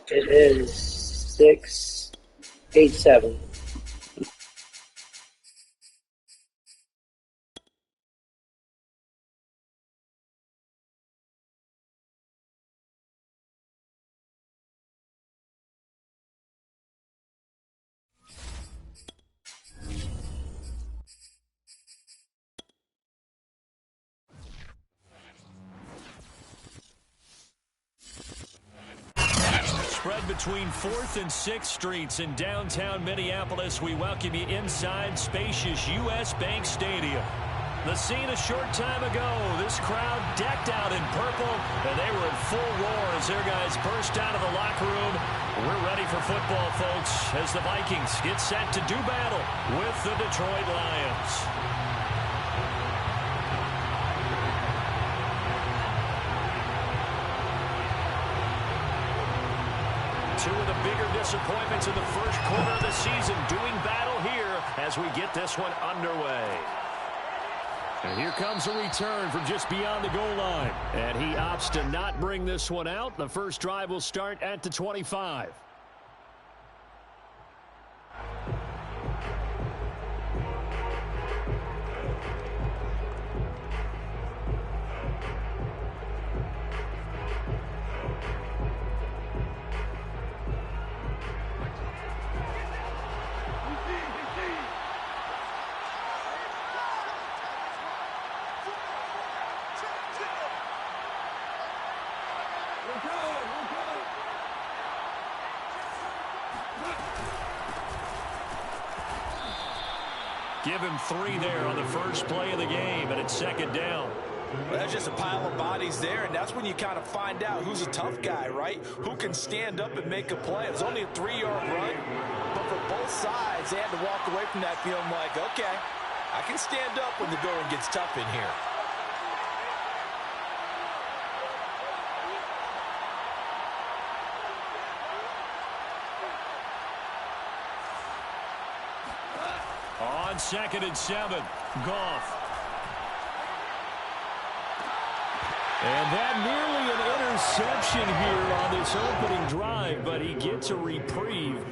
It is 6-8-7. Spread between 4th and 6th Streets in downtown Minneapolis. We welcome you inside spacious U.S. Bank Stadium. The scene a short time ago, this crowd decked out in purple, and they were in full roar as their guys burst out of the locker room. We're ready for football, folks, as the Vikings get set to do battle with the Detroit Lions. Two of the bigger disappointments in the first quarter of the season doing battle here as we get this one underway. And here comes a return from just beyond the goal line. And he opts to not bring this one out. The first drive will start at the 25. Give him 3 there on the first play of the game, and it's second down. Well, there's just a pile of bodies there, and that's when you kind of find out who's a tough guy, right? Who can stand up and make a play. It was only a 3-yard run, but for both sides, they had to walk away from that feeling like, okay, I can stand up when the going gets tough in here. On 2nd and 7, Goff. And that nearly an interception here on this opening drive, but he gets a reprieve.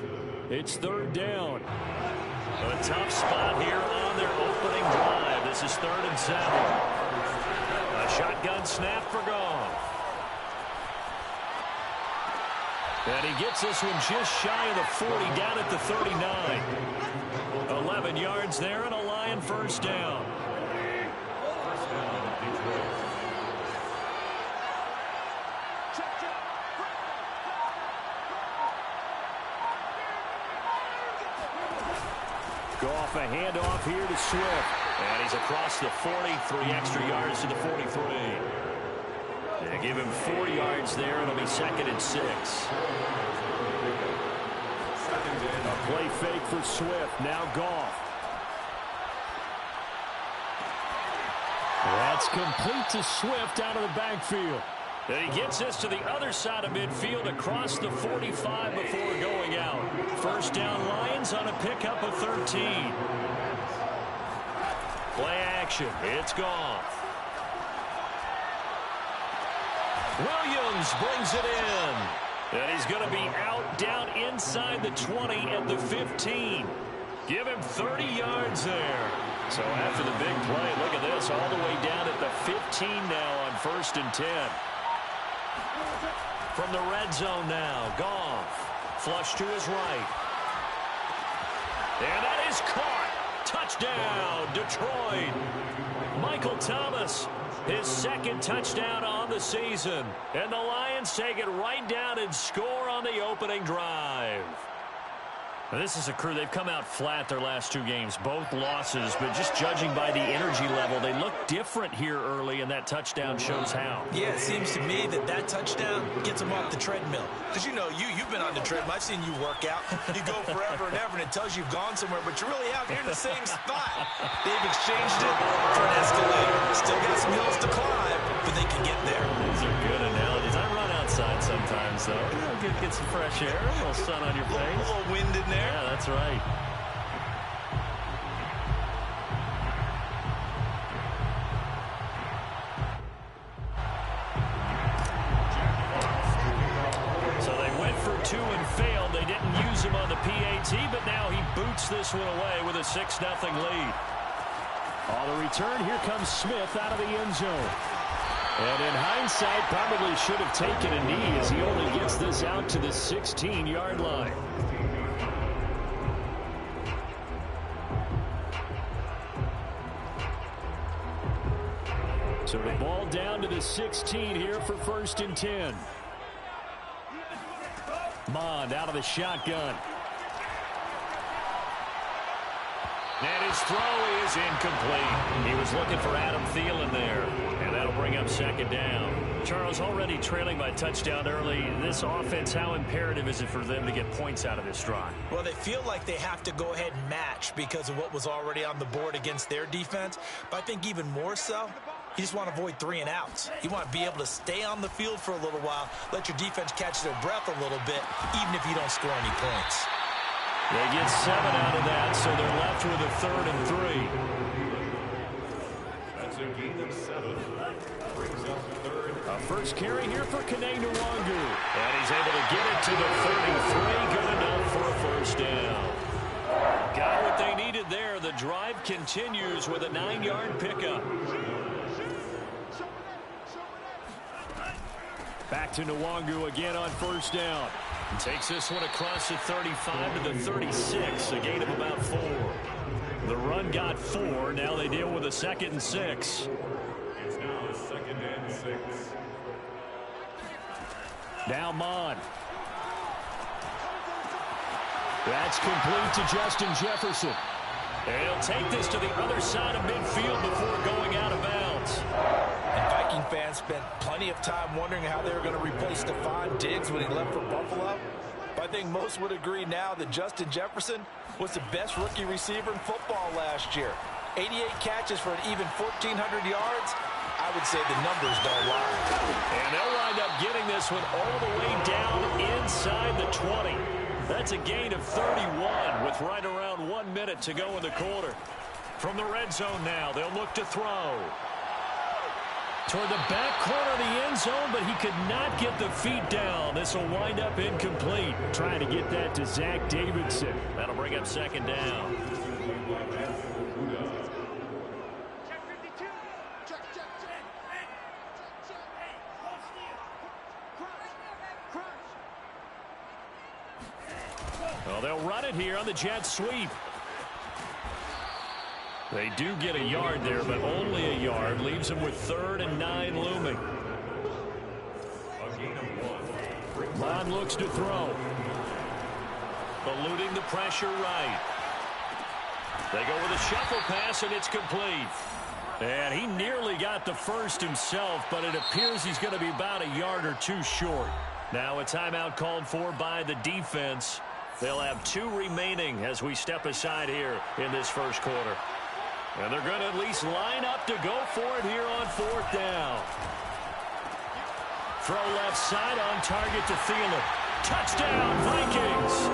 It's 3rd down. A tough spot here on their opening drive. This is 3rd and 7. A shotgun snap for Goff. And he gets this one just shy of the 40, down at the 39. 11 yards there and a Lion first down. Goff, a handoff here to Swift. And he's across the 40, 3 extra yards to the 43. They give him 4 yards there. It'll be 2nd and 6. A play fake for Swift. Now Goff. That's complete to Swift out of the backfield. And he gets this to the other side of midfield across the 45 before going out. First down Lions on a pickup of 13. Play action. It's Goff. Williams brings it in. And he's going to be out down inside the 20 at the 15. Give him 30 yards there. So after the big play, look at this, all the way down at the 15 now on 1st and 10. From the red zone now, Goff. Flush to his right. And that is caught. Touchdown, Detroit. Michael Thomas, his 2nd touchdown on the season. And the Lions take it right down and score on the opening drive. Now, this is a crew, they've come out flat their last 2 games, both losses, but just judging by the energy level, they look different here early, and that touchdown shows how. Yeah, it seems to me that touchdown gets them off the treadmill. Because, you know, you've been on the treadmill. I've seen you work out. You go forever and ever, and it tells you you've gone somewhere, but you really have. You're in the same spot. They've exchanged it for an escalator. Still got some hills to climb, but they can get there. These are good analogies. I run outside sometimes, though. You know, get some fresh air, a little sun on your face. A little wind in there. Yeah, that's right. So they went for him on the PAT, but now he boots this one away with a 6-0 lead. On the return, here comes Smith out of the end zone. And in hindsight, probably should have taken a knee as he only gets this out to the 16-yard line. So the ball down to the 16 here for 1st and 10. Mond out of the shotgun. And his throw is incomplete. He was looking for Adam Thielen there. And that'll bring up 2nd down. Charles, already trailing by touchdown early. This offense, how imperative is it for them to get points out of this drive? Well, they feel like they have to go ahead and match because of what was already on the board against their defense. But I think even more so, you just want to avoid 3 and outs. You want to be able to stay on the field for a little while, let your defense catch their breath a little bit, even if you don't score any points. They get 7 out of that, so they're left with a 3rd and 3. That's a gain of 7. Brings up 3rd. A first carry here for Kene Nwangu. And he's able to get it to the 33. Good enough for a 1st down. Got what they needed there. The drive continues with a 9-yard pickup. Back to Nwangu again on 1st down. Takes this one across the 35 to the 36, a gain of about 4. The run got 4. Now they deal with a 2nd and 6. It's now 2nd and 6. Now Mond. That's complete to Justin Jefferson. And he'll take this to the other side of midfield before going out of bounds. And Viking fans spent plenty of time wondering how they were going to replace Stephon Diggs when he left for Buffalo. But I think most would agree now that Justin Jefferson was the best rookie receiver in football last year. 88 catches for an even 1,400 yards. I would say the numbers don't lie. And they'll wind up getting this one all the way down inside the 20. That's a gain of 31 with right around 1 minute to go in the quarter. From the red zone now, they'll look to throw. Toward the back corner of the end zone, but he could not get the feet down. This will wind up incomplete. Trying to get that to Zach Davidson. That'll bring up 2nd down. Well, they'll run it here on the jet sweep. They do get a yard there, but only a yard. Leaves them with 3rd and 9 looming. Mond looks to throw. Eluding the pressure right. They go with a shuffle pass, and it's complete. And he nearly got the first himself, but it appears he's going to be about a yard or 2 short. Now a timeout called for by the defense. They'll have 2 remaining as we step aside here in this first quarter. And they're going to at least line up to go for it here on 4th down. Throw left side on target to Thielen. Touchdown, Vikings!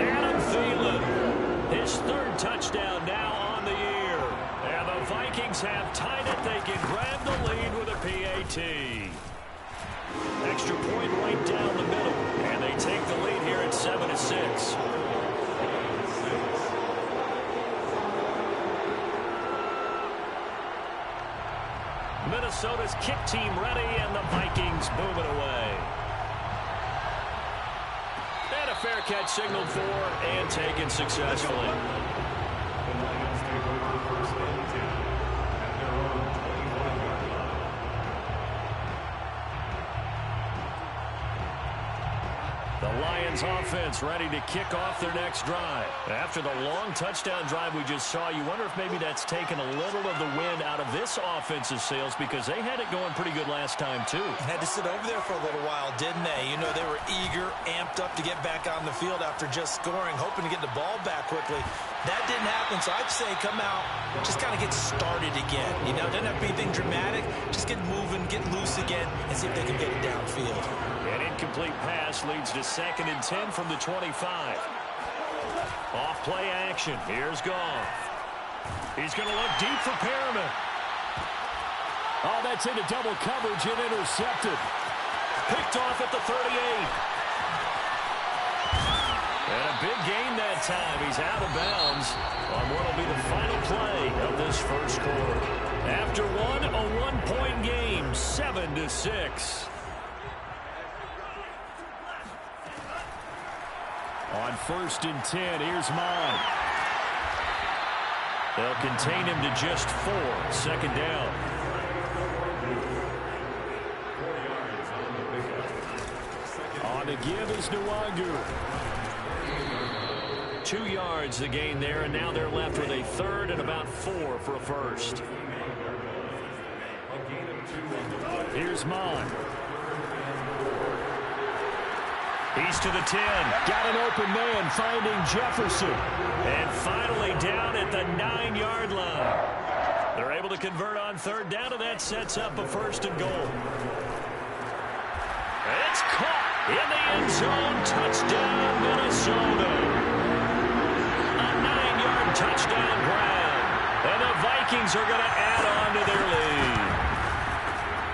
Adam Thielen, his 3rd touchdown now on the year. And the Vikings have tied it. They can grab the lead with a PAT. Extra point right down the middle. And they take the lead here at 7-6. Minnesota's kick team ready, and the Vikings move it away. And a fair catch signaled for and taken successfully. The Lions offense ready to kick off their next drive. After the long touchdown drive we just saw, you wonder if maybe that's taken a little of the wind out of this offensive sails, because they had it going pretty good last time too. Had to sit over there for a little while, didn't they? You know, they were eager, amped up to get back on the field after just scoring, hoping to get the ball back quickly. That didn't happen, so I'd say come out, just kind of get started again. You know, doesn't have to be anything dramatic. Just get moving, get loose again, and see if they can get it downfield. An incomplete pass leads to 2nd and 10 from the 25. Off play action. Here's Goff. He's going to look deep for Perriman. Oh, that's into double coverage and intercepted. Picked off at the 38. And a big gain that time. He's out of bounds on what will be the final play of this first quarter. After one, a one-point game, 7-6. On 1st and 10, here's Mine. They'll contain him to just 4. 2nd down. On the give is Nwangu. 2 yards the gain there, and now they're left with a 3rd and about 4 for a first. Here's Mon. He's to the 10. Got an open man, finding Jefferson. And finally down at the 9-yard line. They're able to convert on 3rd down, and that sets up a 1st and goal. It's caught in the end zone. Touchdown, Minnesota. A 9-yard touchdown grab. And the Vikings are going to add on to their lead.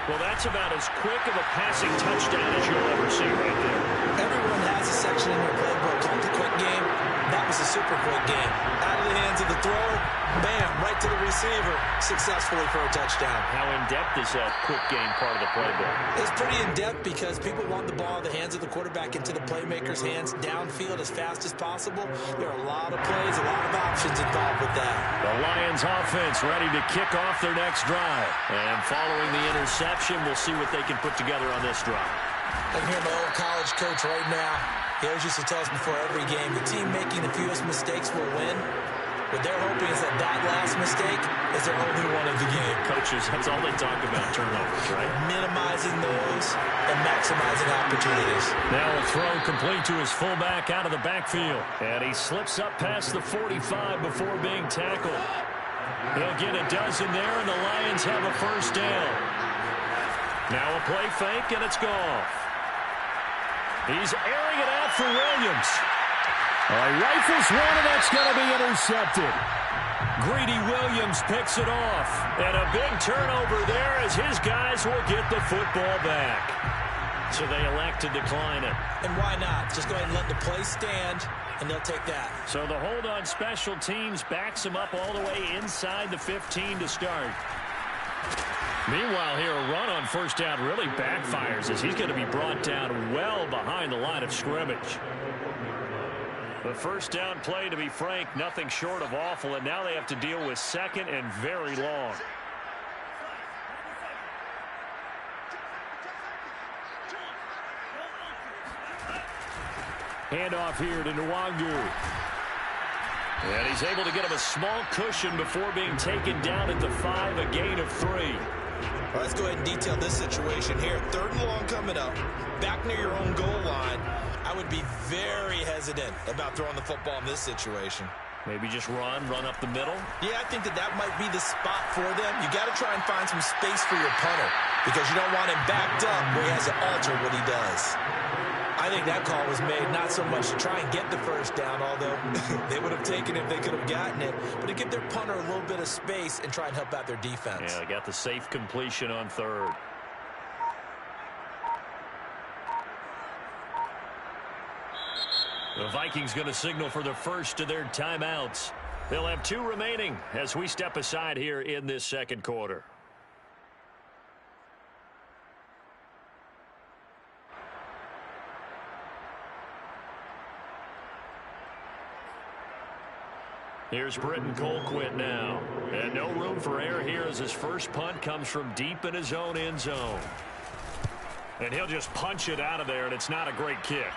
Well, that's about as quick of a passing touchdown as you'll ever see right there. Everyone has a section in their playbook called the quick game. That was a super quick game. Out of the hands of the thrower, bam, right to the receiver, successfully for a touchdown. How in-depth is that quick game part of the playbook? It's pretty in-depth because people want the ball in the hands of the quarterback into the playmaker's hands downfield as fast as possible. There are a lot of plays, a lot of options involved with that. The Lions offense ready to kick off their next drive. And following the interception, we'll see what they can put together on this drive. I can hear my old college coach right now. He always used to tell us before every game, the team making the fewest mistakes will win. What they're hoping is that that last mistake is their only one of the game. Coaches, that's all they talk about, turnovers, right? Minimizing those and maximizing opportunities. Now a throw complete to his fullback out of the backfield. And he slips up past the 45 before being tackled. He'll get a dozen there, and the Lions have a 1st down. Now a play fake, and it's gone. He's airing it out for Williams. Rifles one, and that's going to be intercepted. Greedy Williams picks it off. And a big turnover there as his guys will get the football back. So they elect to decline it. And why not? Just go ahead and let the play stand, and they'll take that. So the hold on special teams backs him up all the way inside the 15 to start. Meanwhile, here a run on 1st down really backfires as he's going to be brought down well behind the line of scrimmage. The 1st down play, to be frank, nothing short of awful, and now they have to deal with 2nd and very long. Handoff here to Nwangu. And he's able to get him a small cushion before being taken down at the 5, a gain of 3. Well, let's go ahead and detail this situation here. 3rd and long coming up, back near your own goal line. I would be very hesitant about throwing the football in this situation. Maybe just run up the middle? Yeah, I think that might be the spot for them. You got to try and find some space for your punter because you don't want him backed up where he has to alter what he does. I think that call was made not so much to try and get the 1st down, although they would have taken it if they could have gotten it, but to give their punter a little bit of space and try and help out their defense. Yeah, they got the safe completion on 3rd. The Vikings going to signal for the first of their timeouts. They'll have 2 remaining as we step aside here in this 2nd quarter. Here's Britton Colquitt now. And no room for error here as his first punt comes from deep in his own end zone. And he'll just punch it out of there, and it's not a great kick.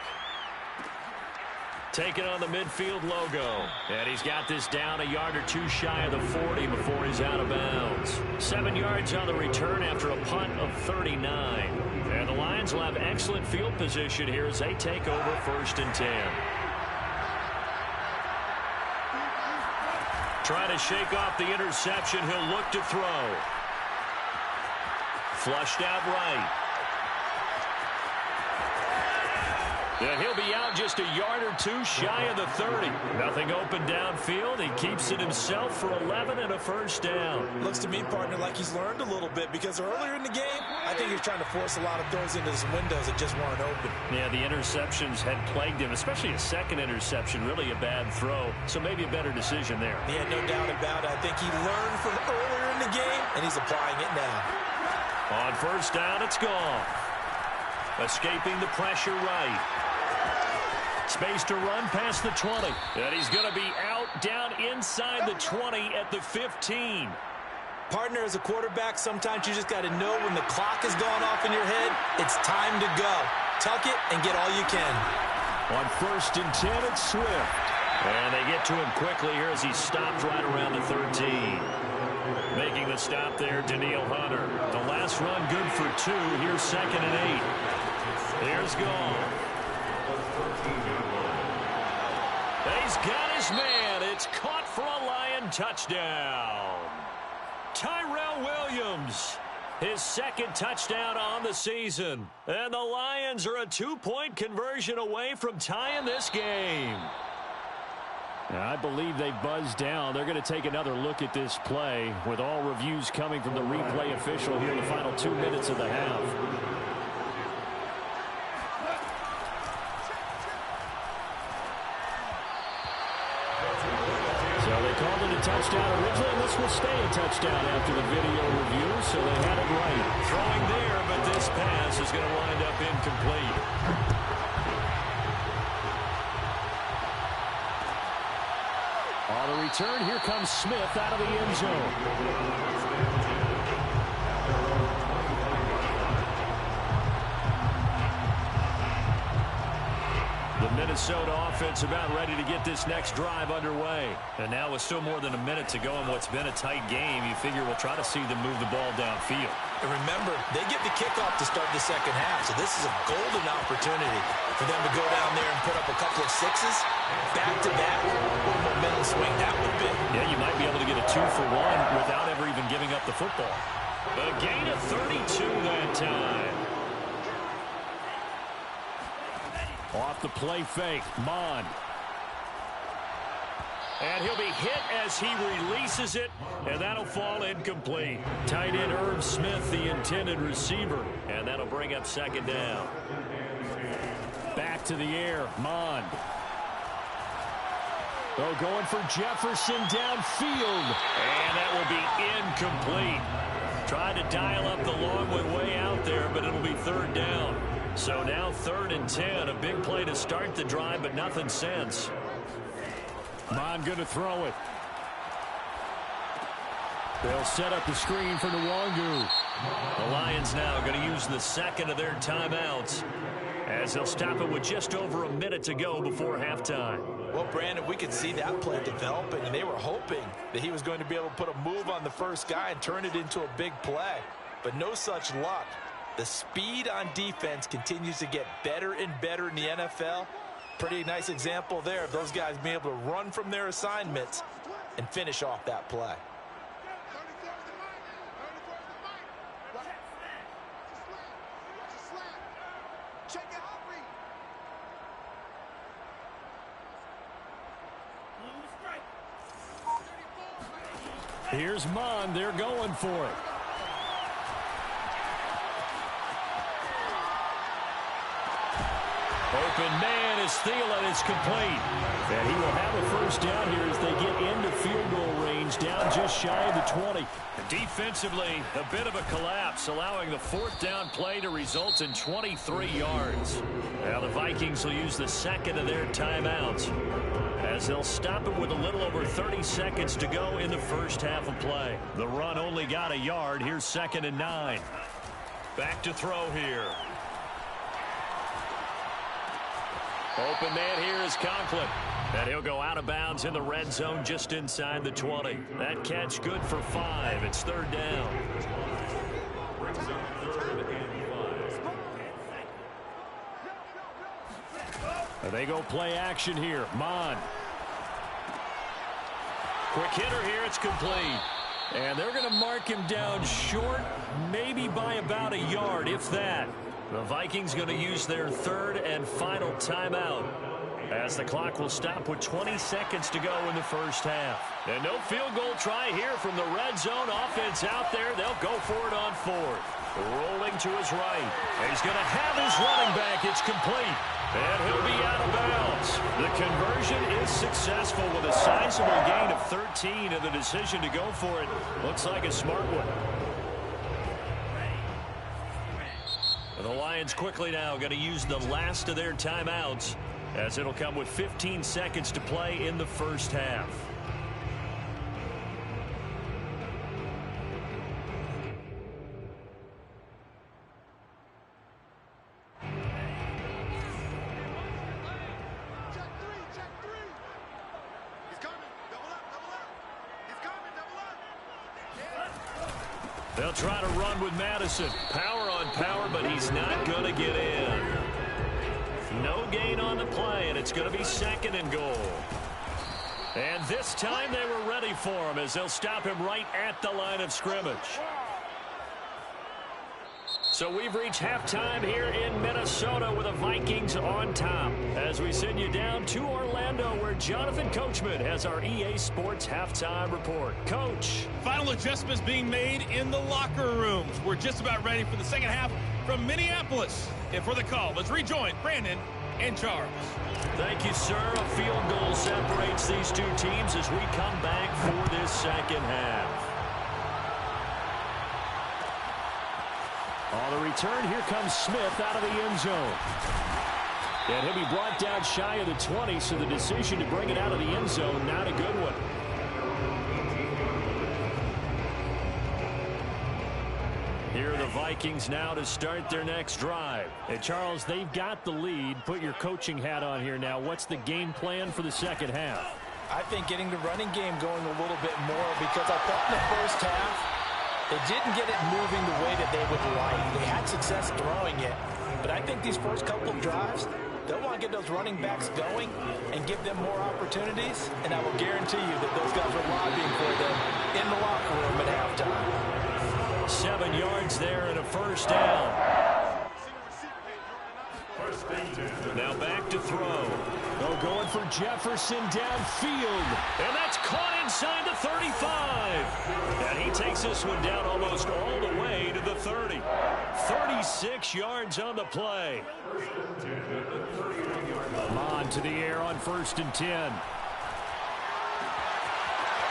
Taking on the midfield logo. And he's got this down a yard or 2 shy of the 40 before he's out of bounds. 7 yards on the return after a punt of 39. And the Lions will have excellent field position here as they take over 1st and 10. Trying to shake off the interception. He'll look to throw. Flushed out right. And he'll be out just a yard or two shy of the 30. Nothing open downfield. He keeps it himself for 11 and a first down. Looks to me, partner, like he's learned a little bit because earlier in the game, I think he was trying to force a lot of throws into some windows that just weren't open. Yeah, the interceptions had plagued him, especially a second interception, really a bad throw. So maybe a better decision there. Yeah, no doubt about it. I think he learned from earlier in the game, and he's applying it now. On first down, it's gone. Escaping the pressure right. Space to run past the 20. And he's going to be out down inside the 20 at the 15. Partner, as a quarterback, sometimes you just got to know when the clock has gone off in your head, it's time to go. Tuck it and get all you can. On first and 10, it's Swift. And they get to him quickly here as he stops right around the 13. Making the stop there, Daniil Hunter. The last run good for 2. Here's second and 8. Here's Gone. He's got his man. It's caught for a Lion touchdown. Tyrell Williams, his second touchdown on the season. And the Lions are a 2-point conversion away from tying this game. I believe they buzzed down. They're going to take another look at this play with all reviews coming from the replay official here in the final 2 minutes of the half. So they called it a touchdown originally, and this will stay a touchdown after the video review, so they had it right. Throwing there, but this pass is going to wind up incomplete. On the return, here comes Smith out of the end zone. The Minnesota offense about ready to get this next drive underway. And now with still more than a minute to go in what's been a tight game, you figure we'll try to see them move the ball downfield. And remember, they get the kickoff to start the second half, so this is a golden opportunity for them to go down there and put up a couple of sixes. Back-to-back, what a momentum swing that would be. Yeah, you might be able to get a 2-for-1 without ever even giving up the football. A gain of 32 that time. Off the play fake, Mond. And he'll be hit as he releases it, and that'll fall incomplete. Tight end Irv Smith, the intended receiver, and that'll bring up second down. Back to the air, Mond. Oh, going for Jefferson downfield, and that will be incomplete. Tried to dial up the long way out there, but it'll be third down. So now 3rd and 10, a big play to start the drive, but nothing since. Mond going to throw it. They'll set up the screen for Nwangu. The Lions now going to use the second of their timeouts as they'll stop it with just over a minute to go before halftime. Well, Brandon, we could see that play developing, and they were hoping that he was going to be able to put a move on the first guy and turn it into a big play. But no such luck. The speed on defense continues to get better and better in the NFL. Pretty nice example there of those guys being able to run from their assignments and finish off that play. Here's Mond. They're going for it. Open man is Thielen. It's complete. And he will have a first down here as they get into field goal range, down just shy of the 20. Defensively, a bit of a collapse, allowing the 4th down play to result in 23 yards. Now the Vikings will use the second of their timeouts as they'll stop it with a little over 30 seconds to go in the first half of play. The run only got a yard. Here's 2nd and 9. Back to throw here. Open man here is Conklin. And he'll go out of bounds in the red zone just inside the 20. That catch good for 5. It's 3rd down. And they go play action here. Mond. Quick hitter here. It's complete. And they're going to mark him down short, maybe by about a yard, if that. The Vikings going to use their third and final timeout, as the clock will stop with 20 seconds to go in the first half. And no field goal try here from the red zone. Offense out there. They'll go for it on fourth. Rolling to his right. And he's going to have his running back. It's complete. And he'll be out of bounds. The conversion is successful with a sizable gain of 13, and the decision to go for it looks like a smart one. The Lions quickly now going to use the last of their timeouts, as it'll come with 15 seconds to play in the first half. They'll try to run with Madison. Power on power, but he's not going to get in. No gain on the play, and it's going to be second and goal. And this time they were ready for him, as they'll stop him right at the line of scrimmage. So we've reached halftime here in Minnesota with the Vikings on top, as we send you down to Orlando, where Jonathan Coachman has our EA Sports halftime report. Coach. Final adjustments being made in the locker rooms. We're just about ready for the second half from Minneapolis. And for the call, let's rejoin Brandon and Charles. Thank you, sir. A field goal separates these two teams as we come back for this second half. On the return, here comes Smith out of the end zone. And he'll be brought down shy of the 20, so the decision to bring it out of the end zone, not a good one. Here are the Vikings now to start their next drive. And Charles, they've got the lead. Put your coaching hat on here now. What's the game plan for the second half? I think getting the running game going a little bit more, because I thought in the first half, they didn't get it moving the way that they would like. They had success throwing it. But I think these first couple of drives, they'll want to get those running backs going and give them more opportunities. And I will guarantee you that those guys are lobbying for them in the locker room at halftime. 7 yards there and a first down. Now back to throw. They're going for Jefferson downfield. And that's caught inside the 35. And he takes this one down almost all the way to the 30. 36 yards on the play. On to the air on 1st and 10.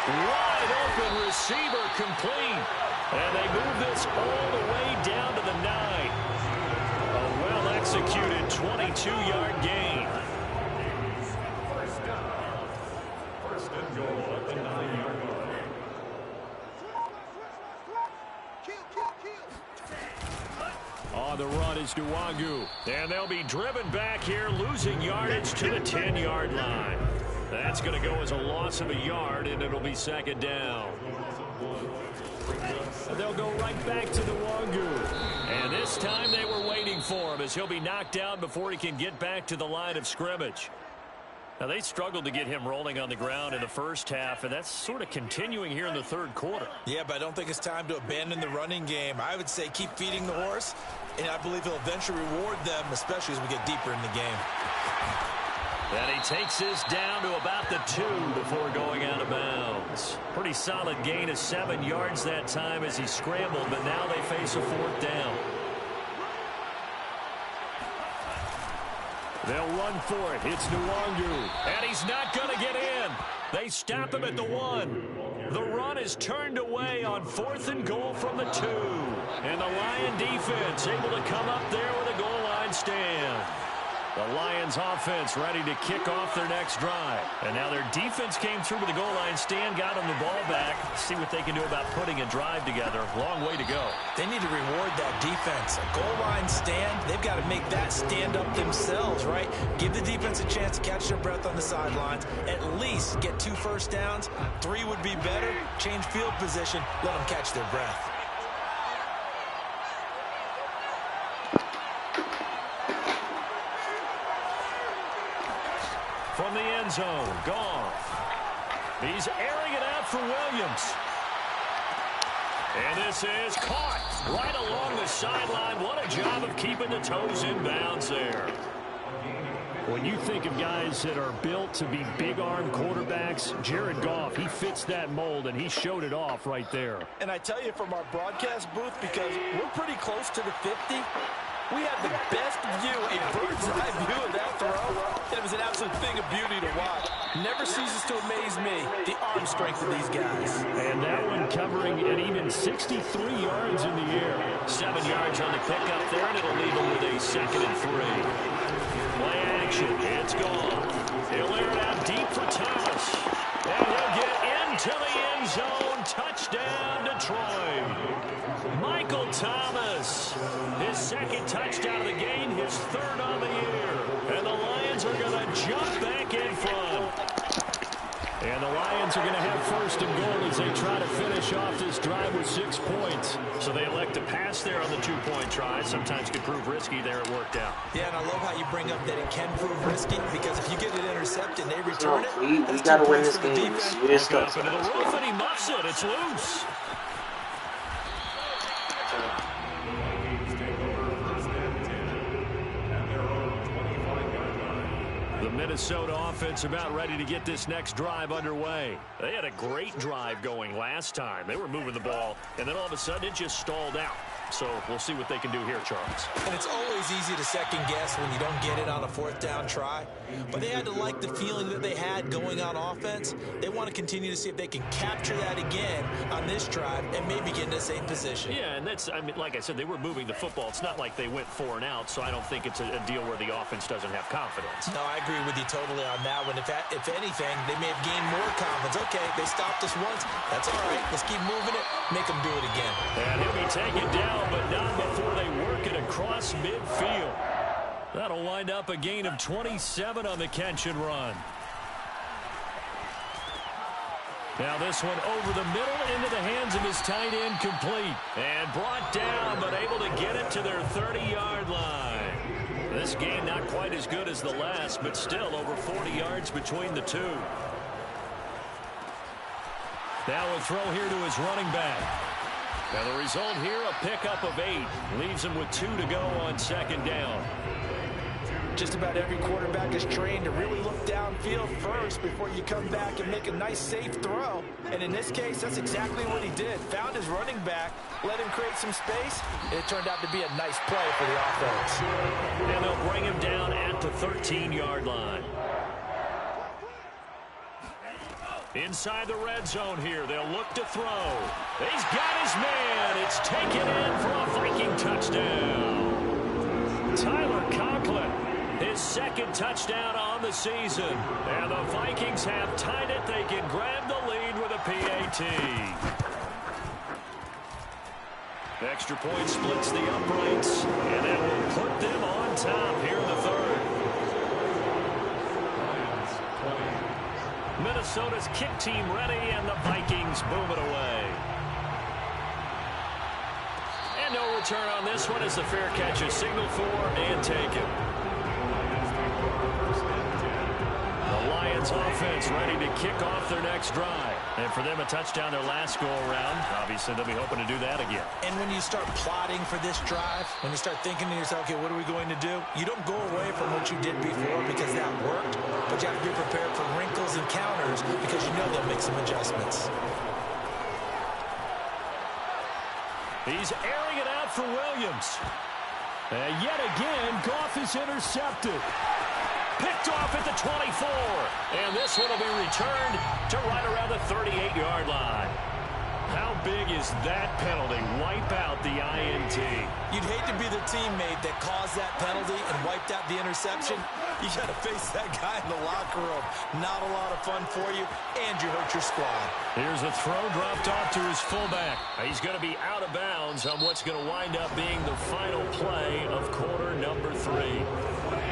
Wide open receiver complete. And they move this all the way down to the 9. A well-executed 22-yard gain. First and goal at the 9-yard line. On the run is Nwangu. And they'll be driven back here, losing yardage to the 10-yard line. That's going to go as a loss of a yard, and it'll be second down. They'll go right back to Nwangu. And this time they were waiting for him, as he'll be knocked down before he can get back to the line of scrimmage. Now, they struggled to get him rolling on the ground in the first half, and that's sort of continuing here in the third quarter. Yeah, but I don't think it's time to abandon the running game. I would say keep feeding the horse, and I believe he'll eventually reward them, especially as we get deeper in the game. And he takes this down to about the 2 before going out of bounds. Pretty solid gain of 7 yards that time as he scrambled, but now they face a 4th down. They'll run for it. It's Nwangu. And he's not going to get in. They stop him at the 1. The run is turned away on 4th and goal from the 2. And the Lion defense able to come up there with a goal line stand. The Lions offense ready to kick off their next drive. And now their defense came through with the goal line stand, got them the ball back. See what they can do about putting a drive together. Long way to go. They need to reward that defense. A goal line stand, they've got to make that stand up themselves, right? Give the defense a chance to catch their breath on the sidelines. At least get 2 first downs. 3 would be better. Change field position. Let them catch their breath. From the end zone, Goff. He's airing it out for Williams. And this is caught right along the sideline. What a job of keeping the toes in bounds there. When you think of guys that are built to be big-arm quarterbacks, Jared Goff, he fits that mold, and he showed it off right there. And I tell you from our broadcast booth, because we're pretty close to the 50, we had the best view, a bird's-eye view of that throw. And it was an absolute thing of beauty to watch. Never ceases to amaze me, the arm strength of these guys. And that one covering at even 63 yards in the air. 7 yards on the pickup there, and it'll leave him with a 2nd and 3. Play action. It's gone. He'll air it out deep for Thomas. And he'll get into the end zone. Touchdown, Detroit. Michael Thomas. His 2nd touchdown of the game, his 3rd on the year. And the Lions are going to jump back in front. And the Lions are going to have 1st and goal as they try to finish off this drive with 6 points. So they elect to pass there on the 2-point try. Sometimes could prove risky there. It worked out. Yeah, and I love how you bring up that it can prove risky, because if you get it intercepted and they return it, we got to win this game. We just up into the roof, and he muffs it. It's loose. The Minnesota offense about ready to get this next drive underway. They had a great drive going last time. They were moving the ball, and then all of a sudden it just stalled out. So we'll see what they can do here, Charles. And it's always easy to second guess when you don't get it on a 4th down try. But they had to like the feeling that they had going on offense. They want to continue to see if they can capture that again on this drive and maybe get in the same position. Yeah, and that's, I mean, like I said, they were moving the football. It's not like they went 4 and out, so I don't think it's a deal where the offense doesn't have confidence. No, I agree with you totally on that one. If anything, they may have gained more confidence. Okay, they stopped us once. That's all right. Let's keep moving it. Make them do it again. And he'll be taken down, but not before they work it across midfield. That'll wind up a gain of 27 on the catch and run. Now this one over the middle into the hands of his tight end, complete. And brought down, but able to get it to their 30-yard line. This game not quite as good as the last, but still over 40 yards between the two. Now a throw here to his running back. Now the result here, a pickup of 8. Leaves him with 2 to go on 2nd down. Just about every quarterback is trained to really look downfield first before you come back and make a nice, safe throw. And in this case, that's exactly what he did. Found his running back, let him create some space, and it turned out to be a nice play for the offense. And they'll bring him down at the 13-yard line. Inside the red zone here, they'll look to throw. He's got his man. It's taken in for a Viking touchdown. Tyler Conklin, his 2nd touchdown on the season. And the Vikings have tied it. They can grab the lead with a PAT. Extra point splits the uprights, and that will put them on top here in the 3rd. Minnesota's kick team ready, and the Vikings boom it away. And no return on this one as the fair catch is signaled for and taken. The Lions offense ready to kick off their next drive. And for them, a touchdown their last go-around. Obviously, they'll be hoping to do that again. And when you start plotting for this drive, when you start thinking to yourself, okay, what are we going to do? You don't go away from what you did before because that worked, but you have to be prepared for wrinkles and counters because you know they'll make some adjustments. He's airing it out for Williams. And yet again, Goff is intercepted. Picked off at the 24. And this one will be returned to right around the 38-yard line. How big is that penalty? Wipe out the INT. You'd hate to be the teammate that caused that penalty and wiped out the interception. You got to face that guy in the locker room. Not a lot of fun for you, and you hurt your squad. Here's a throw dropped off to his fullback. He's going to be out of bounds on what's going to wind up being the final play of quarter number 3.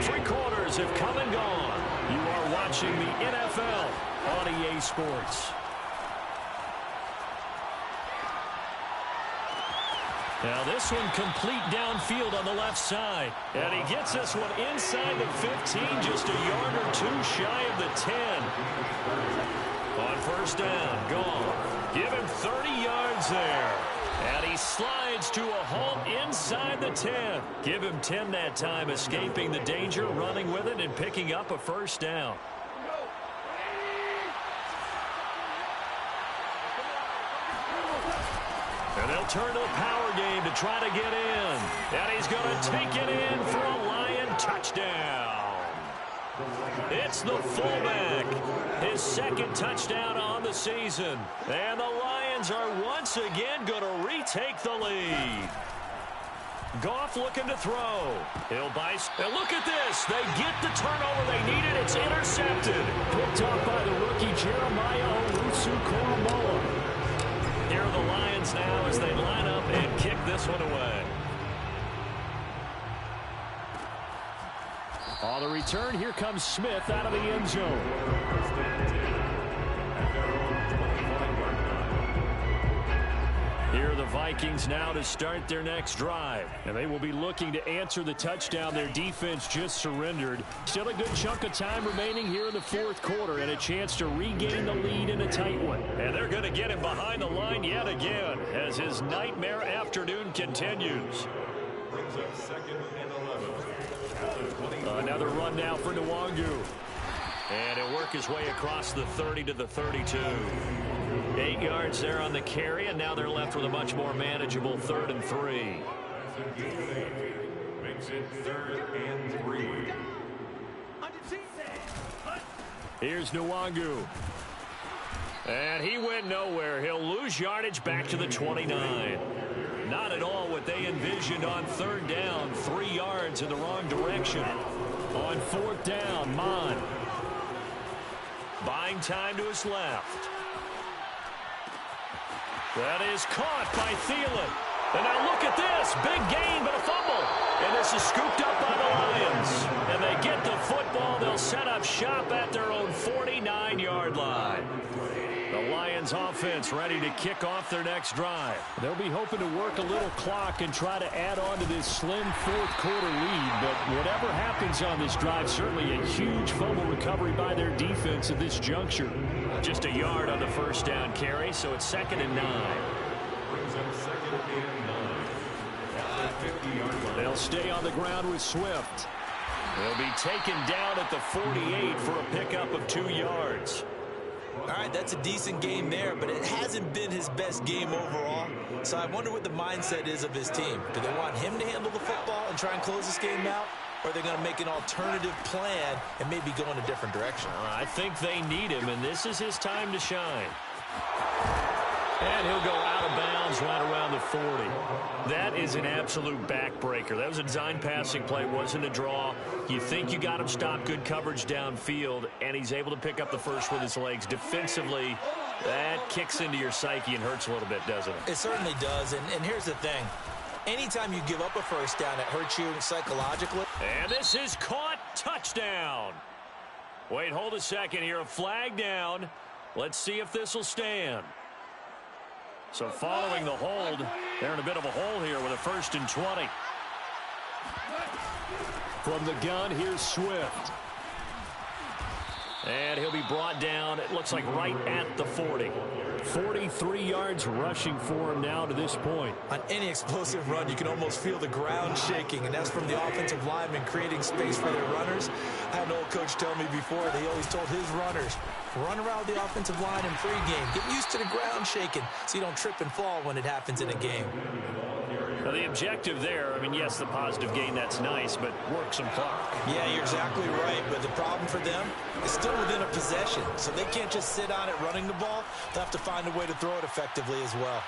3 quarters have come and gone. You are watching the NFL on EA Sports. Now this one complete downfield on the left side. And he gets this one inside the 15, just a yard or 2 shy of the 10. On 1st down, gone. Give him 30 yards there. he slides to a halt inside the 10. Give him 10 that time, escaping the danger, running with it, and picking up a first down. And they'll turn to the power game to try to get in. And he's going to take it in for a Lion touchdown. It's the fullback. His second touchdown on the season. And the Lions are once again going to retake the lead. Goff looking to throw. He'll buy. And look at this. They get the turnover they needed. It's intercepted. Picked off by the rookie Jeremiah Owusu-Koramoah. Here are the Lions now as they line up and kick this one away. On the return, here comes Smith out of the end zone. Here are the Vikings now to start their next drive. And they will be looking to answer the touchdown their defense just surrendered. Still a good chunk of time remaining here in the fourth quarter and a chance to regain the lead in a tight one. And they're going to get him behind the line yet again as his nightmare afternoon continues. Brings up 2nd and 11. Another run now for Nwangu. And he'll work his way across the 30 to the 32. 8 yards there on the carry, and now they're left with a much more manageable 3rd and 3. Makes it 3rd and 3. Here's Nwangu. And he went nowhere. He'll lose yardage back to the 29. Not at all what they envisioned on 3rd down. 3 yards in the wrong direction. On 4th down, Mon. Buying time to his left. That is caught by Thielen. And now look at this. Big gain, but a fumble. And this is scooped up by the Lions. And they get the football. They'll set up shop at their own 49-yard line. The Lions offense ready to kick off their next drive. They'll be hoping to work a little clock and try to add on to this slim fourth quarter lead. But whatever happens on this drive, certainly a huge fumble recovery by their defense at this juncture. Just a yard on the first down carry, so it's 2nd and 9. Brings up 2nd and 9. 50-yard line. They'll stay on the ground with Swift. They'll be taken down at the 48 for a pickup of 2 yards. All right, that's a decent game there, but it hasn't been his best game overall. So I wonder what the mindset is of his team. Do they want him to handle the football and try and close this game out? Or are they going to make an alternative plan and maybe go in a different direction? I think they need him, and this is his time to shine. And he'll go out of bounds right around the 40. That is an absolute backbreaker. That was a design passing play, wasn't a draw. You think you got him stopped, good coverage downfield, and he's able to pick up the first with his legs. Defensively, that kicks into your psyche and hurts a little bit, doesn't it? It certainly does, and here's the thing. Anytime you give up a first down, it hurts you psychologically. And this is caught. Touchdown. Wait, hold a second here. A flag down. Let's see if this will stand. So following the hold, they're in a bit of a hole here with a 1st and 20. From the gun, here's Swift. And he'll be brought down, it looks like right at the 40. 43 yards rushing for him now to this point. On any explosive run, you can almost feel the ground shaking, and that's from the offensive linemen creating space for their runners. I had an old coach tell me before, that he always told his runners, run around the offensive line in pregame. Get used to the ground shaking so you don't trip and fall when it happens in a game. Now the objective there, I mean, yes, the positive gain, that's nice, but work some clock. Yeah, you're exactly right, but the problem for them is still within a possession, so they can't just sit on it running the ball. They'll have to find a way to throw it effectively as well.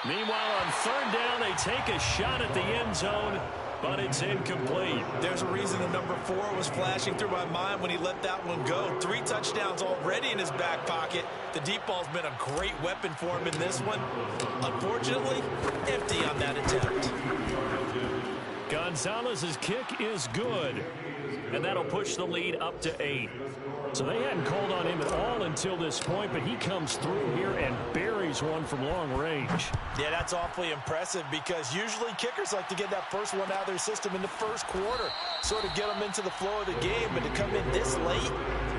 Meanwhile, on 3rd down, they take a shot at the end zone, but it's incomplete. There's a reason the number 4 was flashing through my mind when he let that one go. 3 touchdowns already in his back pocket. The deep ball's been a great weapon for him in this one. Unfortunately, empty on that attempt. Gonzalez's kick is good, and that'll push the lead up to 8. So they hadn't called on him at all until this point, but he comes through here and buries one from long range. Yeah, that's awfully impressive because usually kickers like to get that first one out of their system in the first quarter, sort of get them into the flow of the game, but to come in this late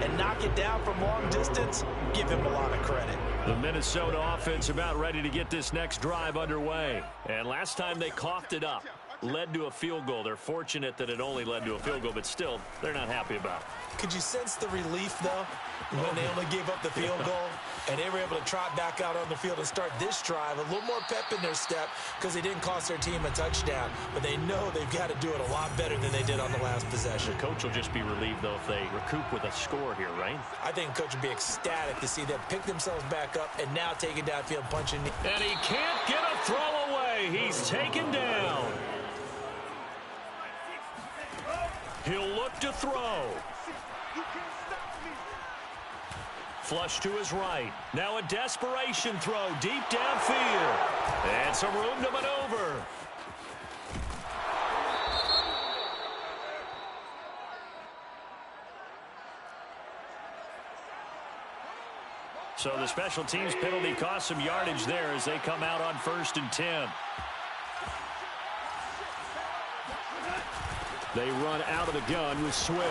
and knock it down from long distance, give him a lot of credit. The Minnesota offense about ready to get this next drive underway. And last time they coughed it up, led to a field goal. They're fortunate that it only led to a field goal, but still, they're not happy about it. Could you sense the relief, though, when they only gave up the field goal and they were able to trot back out on the field and start this drive? A little more pep in their step because they didn't cost their team a touchdown, but they know they've got to do it a lot better than they did on the last possession. The coach will just be relieved, though, if they recoup with a score here, right? I think the coach would be ecstatic to see them pick themselves back up and now take it downfield, punching. And he can't get a throw away. He's taken down. He'll look to throw. Flush to his right. Now a desperation throw deep downfield. And some room to maneuver. So the special teams penalty cost some yardage there as they come out on 1st and 10. They run out of the gun with Swift.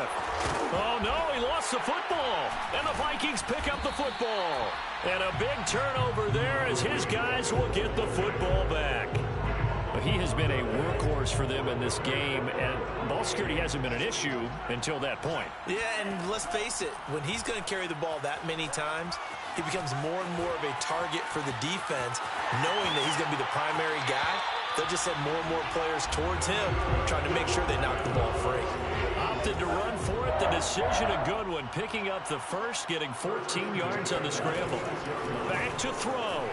Oh, no, he lost the football. And the Vikings pick up the football. And a big turnover there as his guys will get the football back. But he has been a workhorse for them in this game, and ball security hasn't been an issue until that point. Yeah, and let's face it, when he's going to carry the ball that many times, he becomes more and more of a target for the defense, knowing that he's going to be the primary guy. They'll just send more and more players towards him, trying to make sure they knock the ball free. Opted to run for it. The decision a good one. Picking up the first, getting 14 yards on the scramble. Back to throw.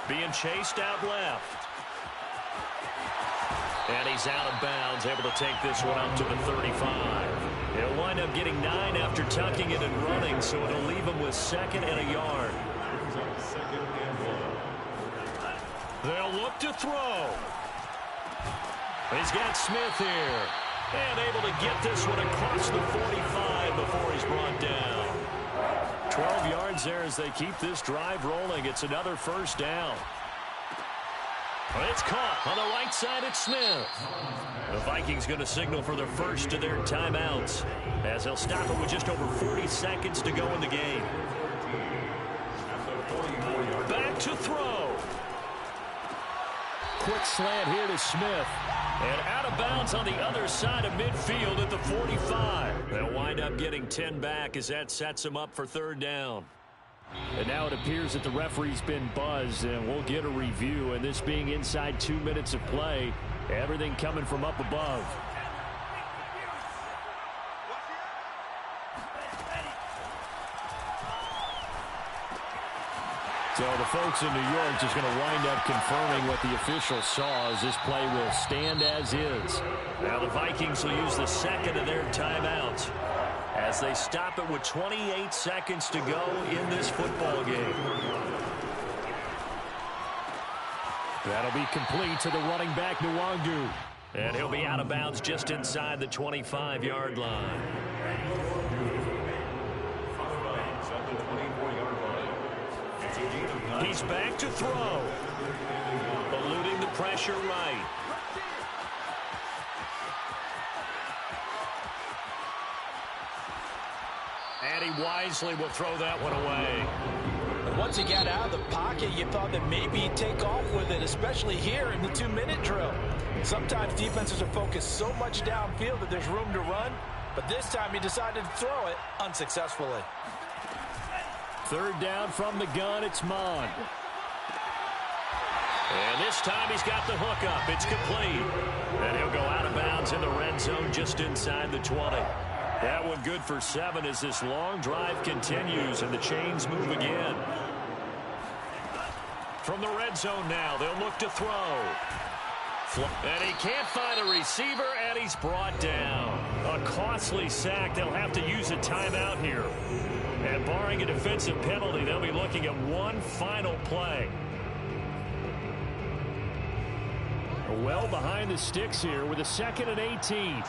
Being chased out left. And he's out of bounds, able to take this one up to the 35. He'll wind up getting 9 after tucking it and running, so it'll leave him with 2nd and a yard. They'll look to throw. He's got Smith here. And able to get this one across the 45 before he's brought down. 12 yards there as they keep this drive rolling. It's another 1st down. It's caught on the right side. It's Smith. The Vikings going to signal for the first of their timeouts as they'll stop it with just over 40 seconds to go in the game. Back to throw. Quick slant here to Smith. And out of bounds on the other side of midfield at the 45. They'll wind up getting 10 back as that sets them up for 3rd down. And now it appears that the referee's been buzzed, and we'll get a review. And this being inside 2 minutes of play, everything coming from up above. So the folks in New York just going to wind up confirming what the official saw as this play will stand as is. Now the Vikings will use the 2nd of their timeouts as they stop it with 28 seconds to go in this football game. That'll be complete to the running back, Nwangu. And he'll be out of bounds just inside the 25-yard line. He's back to throw. Eluding the pressure right. And he wisely will throw that one away. And once he got out of the pocket, you thought that maybe he'd take off with it, especially here in the 2-minute drill. Sometimes defenses are focused so much downfield that there's room to run, but this time he decided to throw it unsuccessfully. 3rd down from the gun, it's Mond. And this time he's got the hook up. It's complete. And he'll go out of bounds in the red zone just inside the 20. That one good for 7 as this long drive continues and the chains move again. From the red zone now, they'll look to throw. And he can't find a receiver, and he's brought down. A costly sack. They'll have to use a timeout here. And barring a defensive penalty, they'll be looking at one final play. Well behind the sticks here with a 2nd and 18.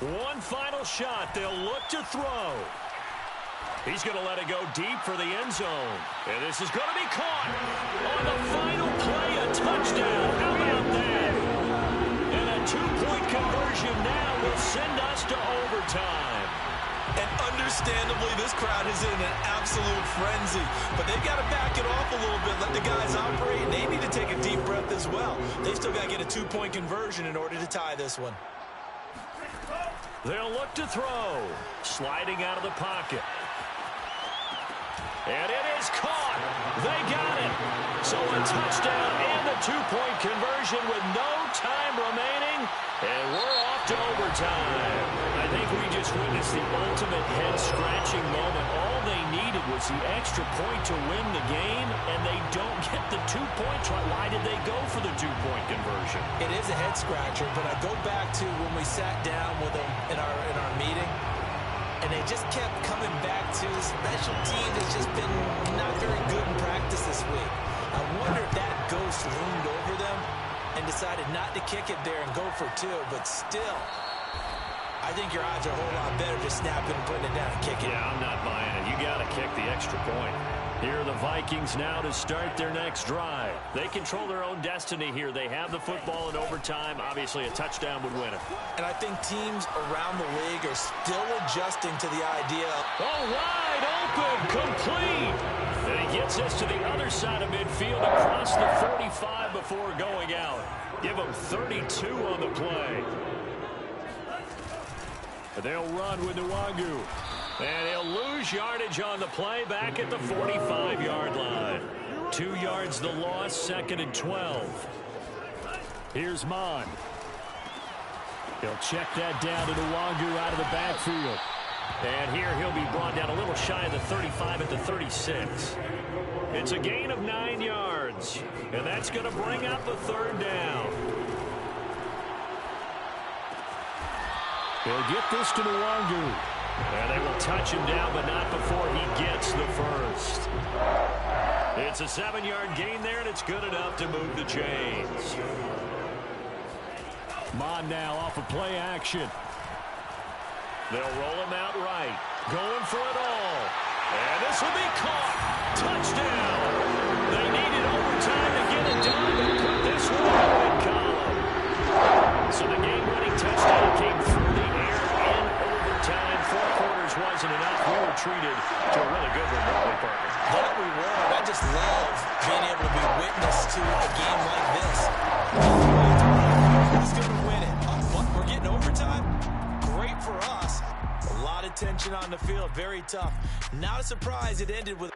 One final shot. They'll look to throw. He's going to let it go deep for the end zone. And this is going to be caught on the final play, a touchdown. How about that? And a two-point conversion now will send us to overtime. And understandably, this crowd is in an absolute frenzy. But they've got to back it off a little bit, let the guys operate. They need to take a deep breath as well. They've still got to get a two-point conversion in order to tie this one. They'll look to throw. Sliding out of the pocket. And it is caught. They got it. So a touchdown and a two-point conversion with no time remaining. And we're off to overtime. I think we just witnessed the ultimate head-scratching moment. All they needed was the extra point to win the game, and they don't get the 2 points. Why did they go for the two-point conversion? It is a head-scratcher, but I go back to when we sat down with them in our meeting, and they just kept coming back to special teams has just been not very good in practice this week. I wonder if that ghost loomed over them and decided not to kick it there and go for two, but still, I think your odds are a whole lot better just snapping and putting it down and kicking. Yeah, I'm not buying it. You got to kick the extra point. Here are the Vikings now to start their next drive. They control their own destiny here. They have the football in overtime. Obviously, a touchdown would win it. And I think teams around the league are still adjusting to the idea. Oh, wide open, complete. And he gets us to the other side of midfield across the 45 before going out. Give him 32 on the play. And they'll run with Nwangu. And he'll lose yardage on the play back at the 45-yard line. 2 yards the loss, 2nd and 12. Here's Mon. He'll check that down to Nwangu out of the backfield. And here he'll be brought down a little shy of the 35 at the 36. It's a gain of 9 yards. And that's going to bring up a 3rd down. He'll get this to Nwangu. And they will touch him down, but not before he gets the first. It's a 7-yard gain there, and it's good enough to move the chains. Mon now off of play action. They'll roll him out right. Going for it all. And this will be caught. Touchdown. They needed overtime to get it done and put this one in the win column. So the game-winning touchdown came through the air in overtime. 4 quarters wasn't enough. We were treated to a really good one, weren't we, partner? That we were. I just love being able to be witness to a game like this. Who's going to win it? We're getting overtime. Great for us. A lot of tension on the field. Very tough. Not a surprise it ended with...